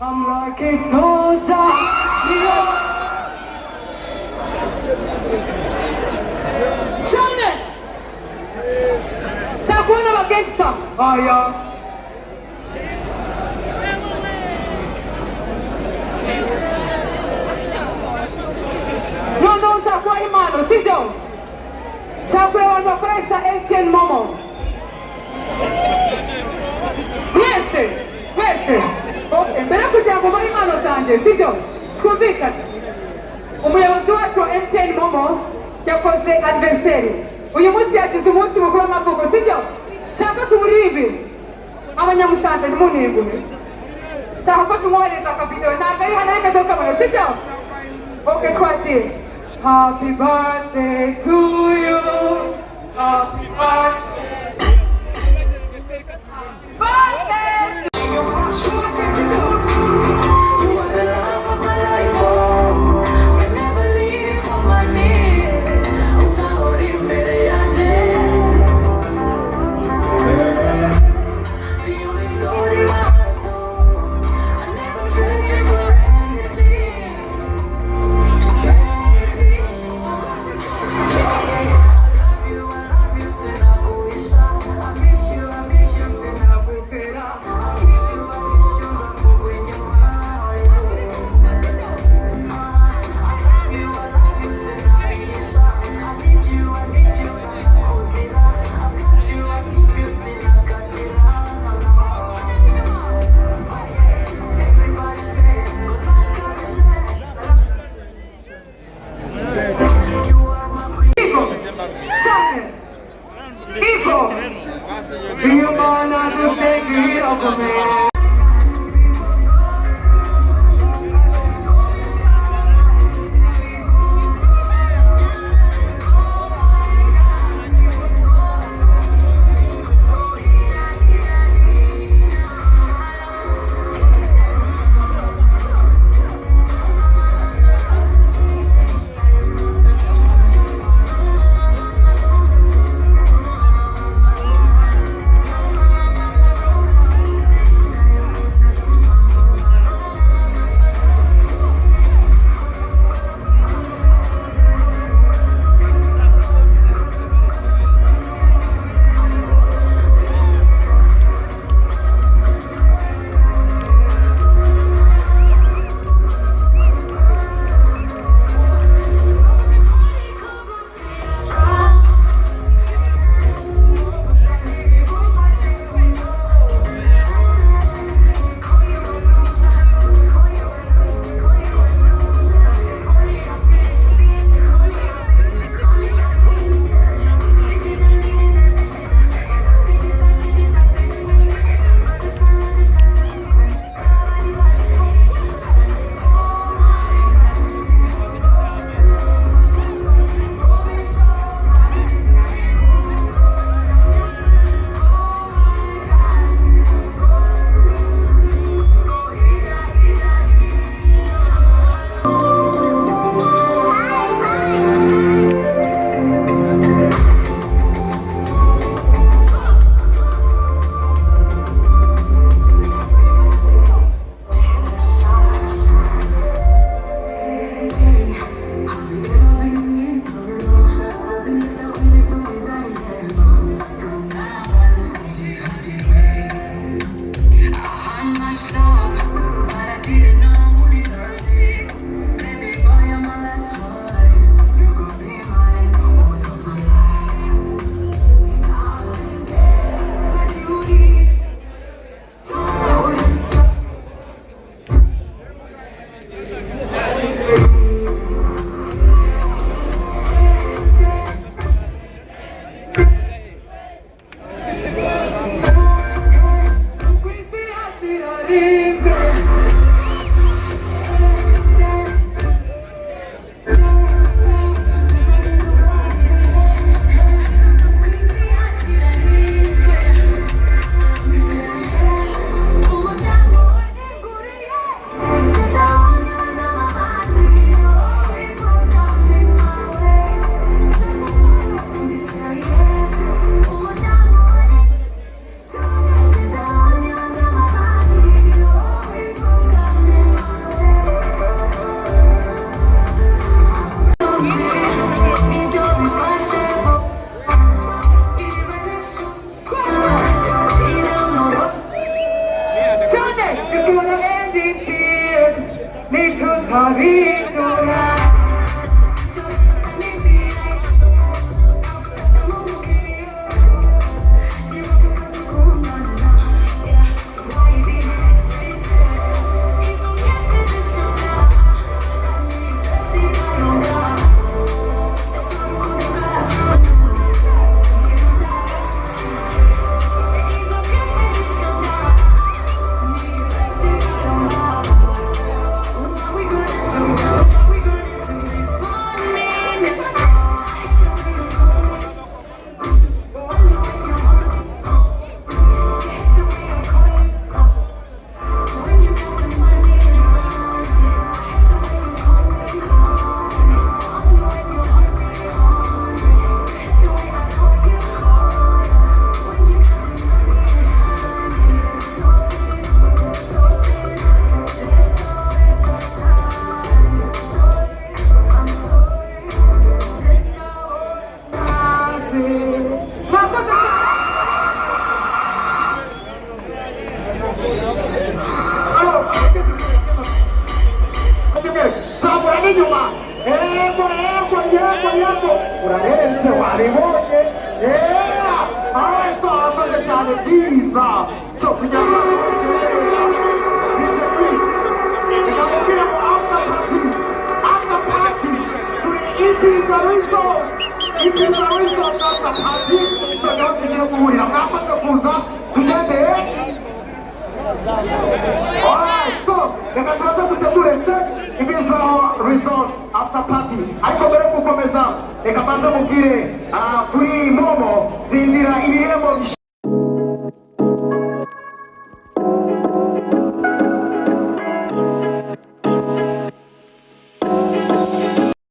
I'm like a soldier. Chane! Takuona bagangsta. Aya. Nono chakwa imano, sivyo? Chakwa wanakoresha MTN Momo. Mwese. Okay, mbere kugira ngo muri impano zanjye sibyo twumvikane umuyobozi wacu wa MTN Momo yakoze anniversary uyu munsi yagize umunsi mukuru w'amavuko sibyo cyangwa tumuririmbe abanyamusanze ntimunigume cyangwa ko tumwohereza akavideo ntabwo ari hano ariko azokamara sibyo okay twatiye happy birthday to you happy birthday urarenze wabibonye so akoze cyane Bwiza cyo kugira ngo DJ Chris reka mubwire ngo after party turi Bwiza resort after party noneho tugiye guhurira mwakoze kuza tugendeye. Alright, so reka tubaze dutegure stage Bwiza resort after party ariko mbere yo gukomeza reka banze mubwire kuri Momo zindira ibihembo